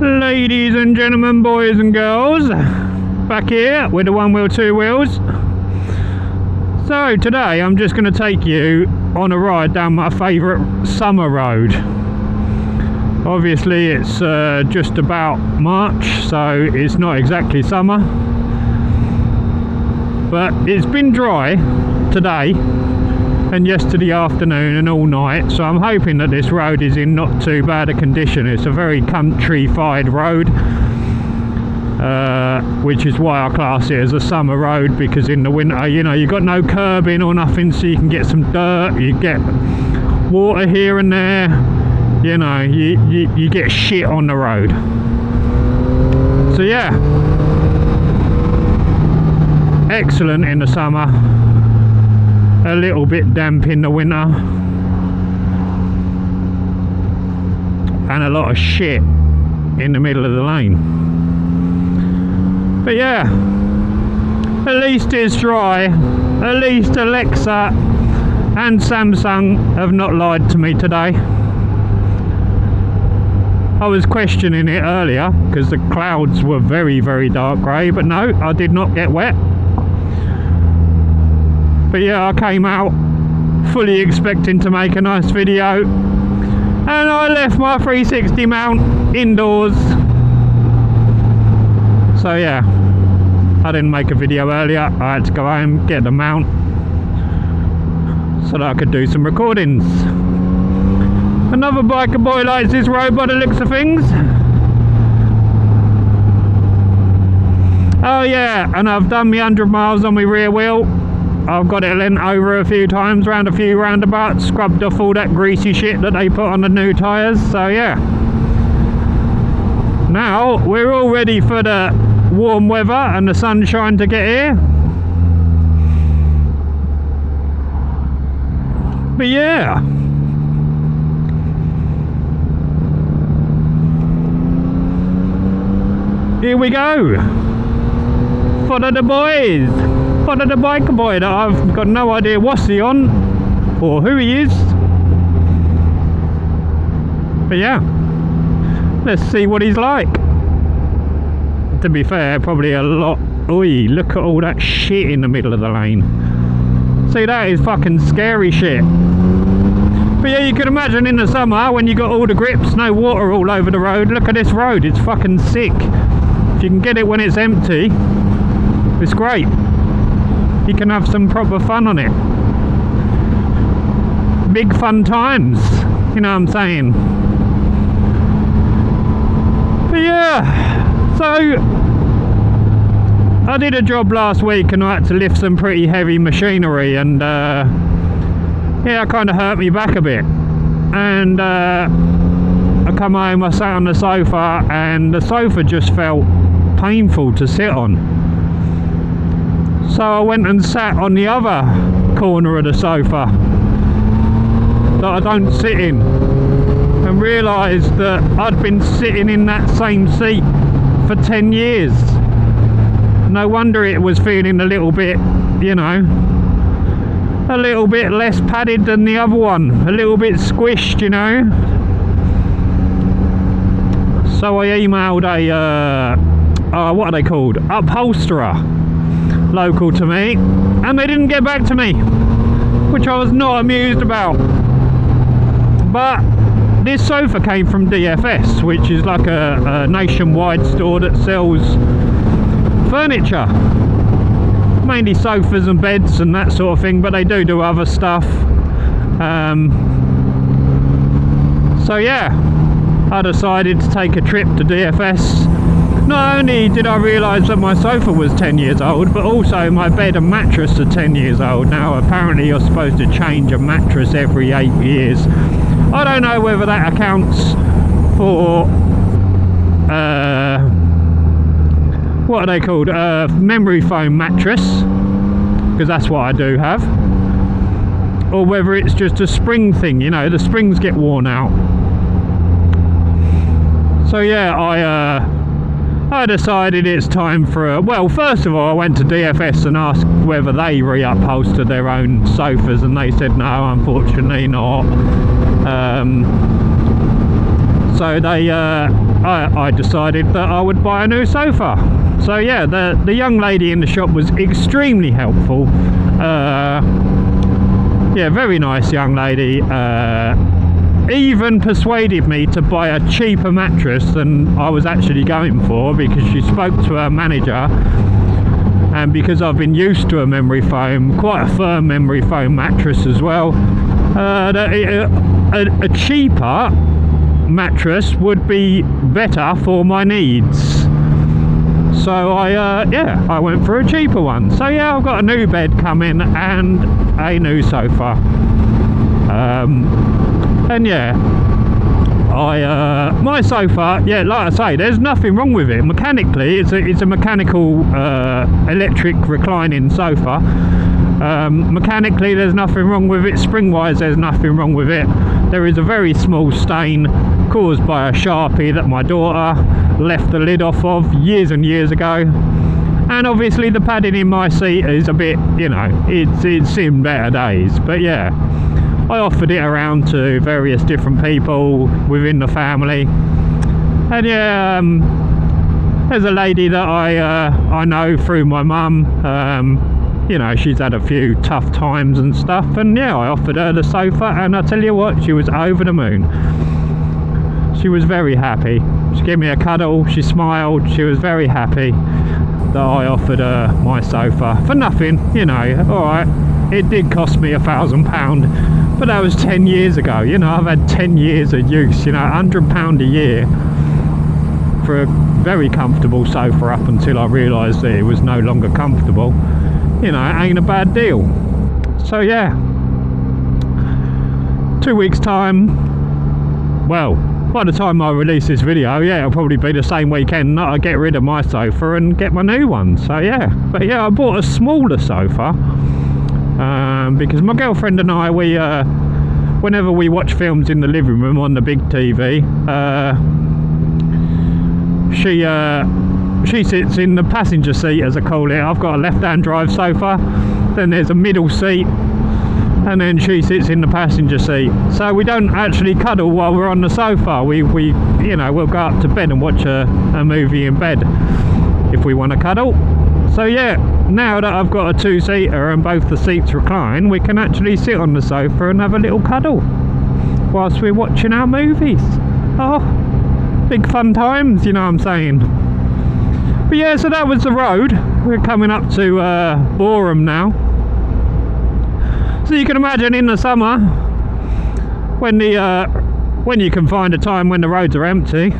Ladies and gentlemen, boys and girls, back here with the one wheel, two wheels. So today I'm just going to take you on a ride down my favourite summer road. Obviously it's just about March, so it's not exactly summer, but it's been dry today and yesterday afternoon and all night, so I'm hoping that this road is in not too bad a condition. It's a very countrified road, which is why I class it as a summer road, because in the winter, you know, you've got no curbing or nothing, so you can get some dirt, you get water here and there, you know, you get shit on the road. So yeah, excellent in the summer, a little bit damp in the winter, and a lot of shit in the middle of the lane. But yeah, at least it's dry. At least Alexa and Samsung have not lied to me today. I was questioning it earlier because the clouds were very, very dark grey, but no, I did not get wet. But yeah, I came out fully expecting to make a nice video, and I left my 360 mount indoors. So yeah, I didn't make a video earlier. I had to go home, get the mount, so that I could do some recordings. Another biker boy likes this road by the looks of things. Oh yeah, and I've done my 100 miles on my rear wheel. I've got it lent over a few times, round a few roundabouts, scrubbed off all that greasy shit that they put on the new tyres, so yeah. Now, we're all ready for the warm weather and the sunshine to get here. But yeah. Here we go. Follow the boys. Follow the biker boy that I've got no idea what's he on or who he is. But yeah, let's see what he's like. To be fair, probably a lot. Oi, look at all that shit in the middle of the lane. See, that is fucking scary shit. But yeah, you can imagine in the summer when you got all the grips, no water all over the road. Look at this road, it's fucking sick. If you can get it when it's empty, it's great. You can have some proper fun on it. Big fun times, you know what I'm saying? But yeah, so I did a job last week and I had to lift some pretty heavy machinery, and yeah, it kind of hurt me back a bit. And I come home, I sat on the sofa, and the sofa just felt painful to sit on. So I went and sat on the other corner of the sofa that I don't sit in, and realised that I'd been sitting in that same seat for 10 years. No wonder it was feeling a little bit, you know, a little bit less padded than the other one, a little bit squished, you know. So I emailed a what are they called, upholsterer, local to me, and they didn't get back to me, which I was not amused about. But this sofa came from DFS, which is like a nationwide store that sells furniture, mainly sofas and beds and that sort of thing, but they do other stuff. So yeah, I decided to take a trip to DFS. Not only did I realise that my sofa was 10 years old, but also my bed and mattress are 10 years old. Now apparently you're supposed to change a mattress every 8 years. I don't know whether that accounts for what are they called, memory foam mattress, because that's what I do have, or whether it's just a spring thing, you know, the springs get worn out. So yeah, I decided it's time for a, well, first of all I went to DFS and asked whether they reupholstered their own sofas, and they said no, unfortunately not. So I decided that I would buy a new sofa. So yeah, the young lady in the shop was extremely helpful. Yeah, very nice young lady. Even persuaded me to buy a cheaper mattress than I was actually going for, because she spoke to her manager, and because I've been used to a memory foam, quite a firm memory foam mattress as well, a cheaper mattress would be better for my needs. So I went for a cheaper one. So yeah, I've got a new bed coming and a new sofa. And yeah, my sofa, yeah, like I say, there's nothing wrong with it. Mechanically, it's a mechanical electric reclining sofa. Mechanically, there's nothing wrong with it. Spring-wise, there's nothing wrong with it. There is a very small stain caused by a Sharpie that my daughter left the lid off of years and years ago. And obviously the padding in my seat is a bit, you know, it's seen better days. But yeah, I offered it around to various different people within the family. And yeah, there's a lady that I know through my mum. You know, she's had a few tough times and stuff, and yeah, I offered her the sofa, and I tell you what, she was over the moon. She was very happy. She gave me a cuddle, she smiled, she was very happy that I offered her my sofa for nothing, you know. Alright, it did cost me £1,000, but that was 10 years ago, you know. I've had 10 years of use, you know, £100 a year for a very comfortable sofa up until I realised that it was no longer comfortable. You know, it ain't a bad deal. So yeah, 2 weeks time, well, by the time I release this video, yeah, it'll probably be the same weekend that I get rid of my sofa and get my new one. So yeah, but yeah, I bought a smaller sofa because my girlfriend and I, we whenever we watch films in the living room on the big TV, she sits in the passenger seat, as I call it. I've got a left-hand drive sofa, then there's a middle seat, and then she sits in the passenger seat. So we don't actually cuddle while we're on the sofa. We you know, we'll go up to bed and watch a movie in bed if we want to cuddle. So yeah, now that I've got a two-seater and both the seats recline, we can actually sit on the sofa and have a little cuddle whilst we're watching our movies. Oh, big fun times, you know what I'm saying. But yeah, so that was the road. We're coming up to Boreham now. So you can imagine in the summer, when you can find a time when the roads are empty,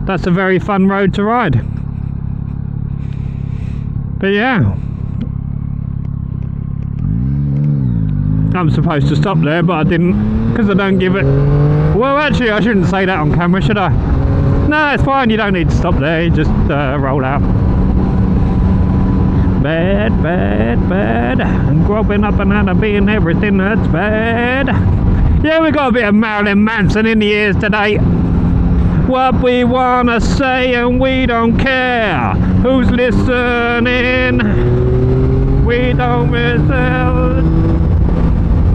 that's a very fun road to ride. But yeah, I'm supposed to stop there, but I didn't, because I don't give it. Well, actually, I shouldn't say that on camera, should I? No, it's fine, you don't need to stop there, you just roll out. Bad, bad, bad. And growing up and out of being everything that's bad. Yeah, we got a bit of Marilyn Manson in the ears today. What we wanna say and we don't care who's listening. We don't miss out.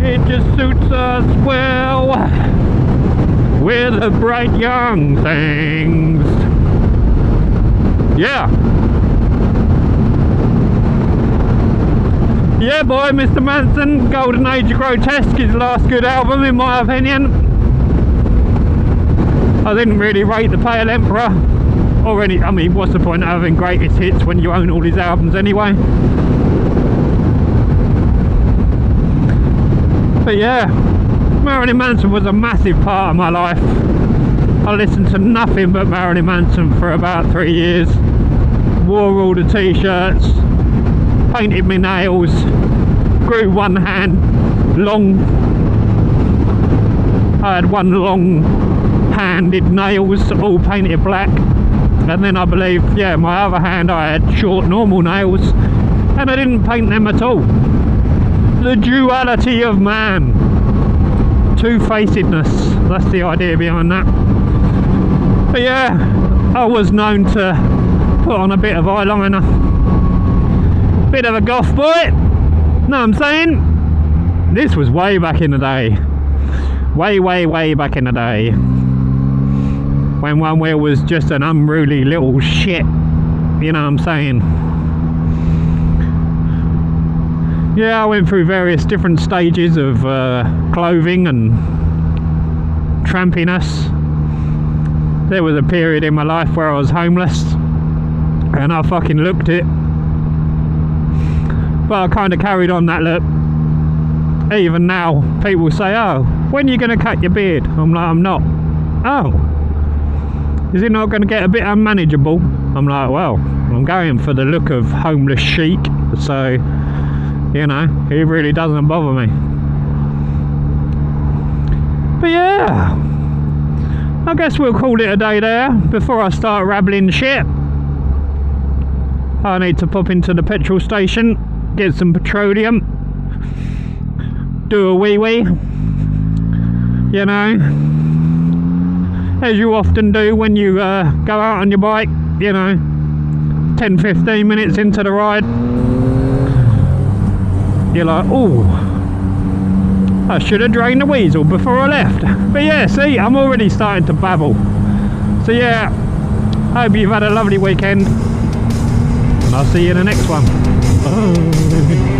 It just suits us well. We're the bright young things. Yeah. Yeah, boy, Mr. Manson, Golden Age of Grotesque, his last good album, in my opinion. I didn't really rate The Pale Emperor. Or any, I mean, what's the point of having greatest hits when you own all his albums anyway? But yeah, Marilyn Manson was a massive part of my life. I listened to nothing but Marilyn Manson for about 3 years. Wore all the t-shirts, painted my nails, grew one hand long. I had one long handed nails, all painted black. And then I believe, yeah, my other hand I had short normal nails, and I didn't paint them at all. The duality of man. Two-facedness, that's the idea behind that. But yeah, I was known to put on a bit of eyeliner. Bit of a goth boy, know what I'm saying? This was way back in the day. Way back in the day. when one wheel was just an unruly little shit, you know what I'm saying? Yeah, I went through various different stages of clothing and trampiness. There was a period in my life where I was homeless, and I fucking looked it. But I kind of carried on that look. Even now, people say, oh, when are you going to cut your beard? I'm like, I'm not. Oh, is it not going to get a bit unmanageable? I'm like, well, I'm going for the look of homeless chic, so, you know, it really doesn't bother me. But yeah, I guess we'll call it a day there before I start rabbling shit. I need to pop into the petrol station, get some petroleum, do a wee-wee, you know, as you often do when you go out on your bike, you know, 10-15 minutes into the ride, you're like, oh, I should have drained the weasel before I left. But yeah, see, I'm already starting to babble. So yeah, hope you've had a lovely weekend, and I'll see you in the next one. Bye.